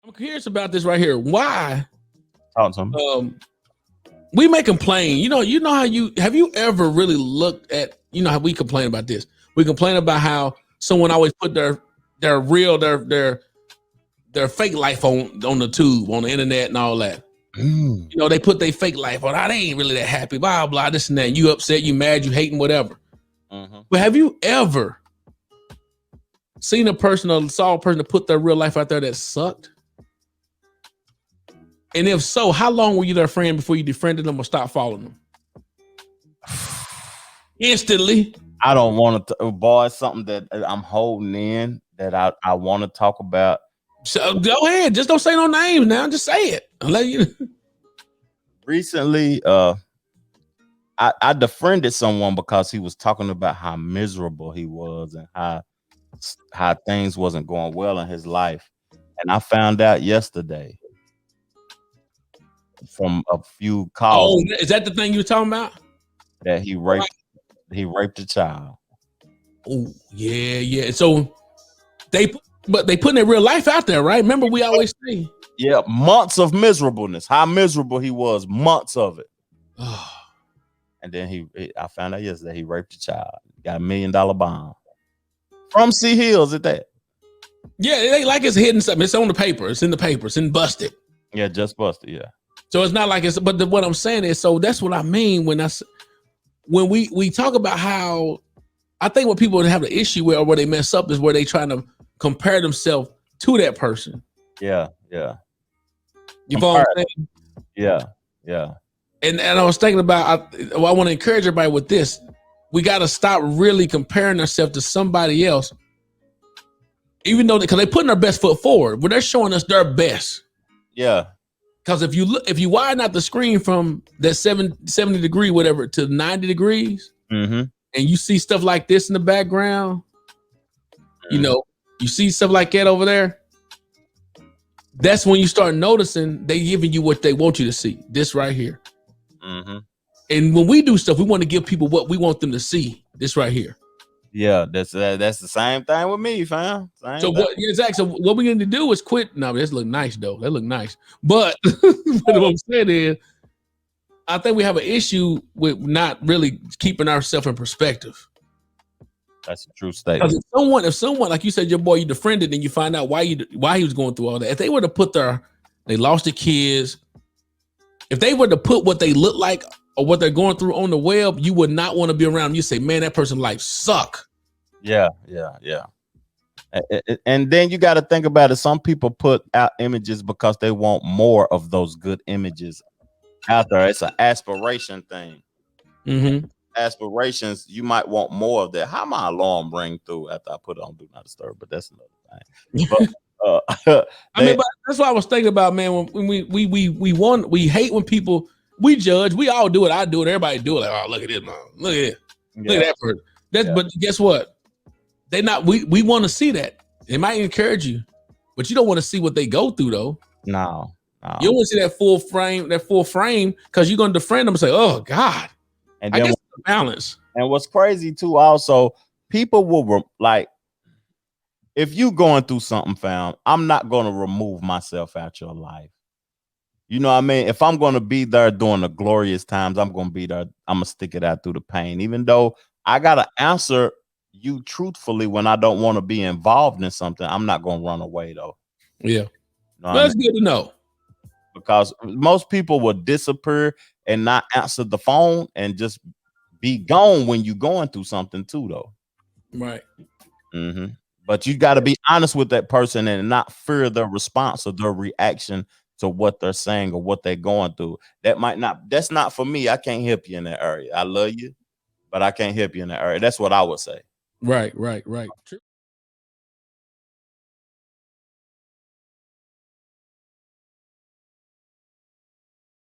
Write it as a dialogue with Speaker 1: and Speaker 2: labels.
Speaker 1: I'm curious about this right here. Why?
Speaker 2: Talk to me.
Speaker 1: We may complain. You know how have you ever really looked at, how we complain about this? We complain about how someone always put their fake life on the tube, on the internet and all that. They put their fake life on. They ain't really that happy, blah, blah, this and that. You upset, you mad, you hating, whatever. But have you ever seen a person or saw a person to put their real life out there that sucked? And if so, how long were you their friend before you defriended them or stopped following them? Instantly.
Speaker 2: I don't want to, boy, it's something that I'm holding in that I want to talk about.
Speaker 1: So go ahead. Just don't say no names now. Just say it. I'll let you.
Speaker 2: Recently, I defriended someone because he was talking about how miserable he was and how things wasn't going well in his life. And I found out yesterday from a few calls.
Speaker 1: Oh, is that the thing you were talking about?
Speaker 2: That he raped a child.
Speaker 1: Oh, yeah. So they putting their real life out there, right? Remember, we always say,
Speaker 2: yeah, months of miserableness. How miserable he was, months of it. And then I found out yesterday he raped a child. Got $1 million bond from C Hills at that.
Speaker 1: Yeah, it ain't like it's hidden something. It's on the paper. It's in the paper. It's in busted.
Speaker 2: Yeah, just busted. Yeah.
Speaker 1: So it's not like it's. But what I'm saying is, so that's what I mean when we talk about how I think what people have an issue with or where they mess up is where they trying to compare themselves to that person.
Speaker 2: Yeah.
Speaker 1: You follow what I'm saying?
Speaker 2: Yeah.
Speaker 1: And I was thinking about, I want to encourage everybody with this. We got to stop really comparing ourselves to somebody else, even though because they're putting their best foot forward, but they're showing us their best.
Speaker 2: Yeah.
Speaker 1: Because if you widen out the screen from that 70 degree, whatever, to 90 degrees, and you see stuff like this in the background, you see stuff like that over there, that's when you start noticing they giving you what they want you to see. This right here. And when we do stuff, we want to give people what we want them to see. This right here.
Speaker 2: Yeah, that's the same thing with me, fam.
Speaker 1: Exactly. So what we need to do is quit. No, this look nice though. That look nice. But what I'm saying is, I think we have an issue with not really keeping ourselves in perspective.
Speaker 2: That's a true statement.
Speaker 1: If someone like you said, your boy you defriended, and you find out why he was going through all that. If they were to put they lost their kids. If they were to put what they look like or what they're going through on the web, you would not want to be around them. You say, man, that person's life suck.
Speaker 2: Yeah. And then you got to think about it. Some people put out images because they want more of those good images out there. It's an aspiration thing. Aspirations, you might want more of that. How my alarm ring through after I put it on Do Not Disturb, but that's another thing. But,
Speaker 1: but that's what I was thinking about, man. When we hate when people we judge. We all do it. I do it. Everybody do it. Like, oh, look at this, man. Look at it. Look at that person. But guess what? We want to see that. It might encourage you, but you don't want to see what they go through, though.
Speaker 2: No.
Speaker 1: You don't want to see that full frame, because you're gonna defriend them and say, "Oh God."
Speaker 2: And
Speaker 1: I guess it's a balance.
Speaker 2: And what's crazy too, also, people will like. If you going through something, fam, I'm not going to remove myself out your life. You know what I mean? If I'm going to be there during the glorious times, I'm going to be there. I'm going to stick it out through the pain. Even though I got to answer you truthfully when I don't want to be involved in something, I'm not going to run away, though.
Speaker 1: Yeah. You know that's good to know.
Speaker 2: Because most people will disappear and not answer the phone and just be gone when you're going through something too, though.
Speaker 1: Right.
Speaker 2: But you got to be honest with that person and not fear their response or their reaction to what they're saying or what they're going through. That's not for me. I can't help you in that area. I love you, but I can't help you in that area. That's what I would say.
Speaker 1: Right. True.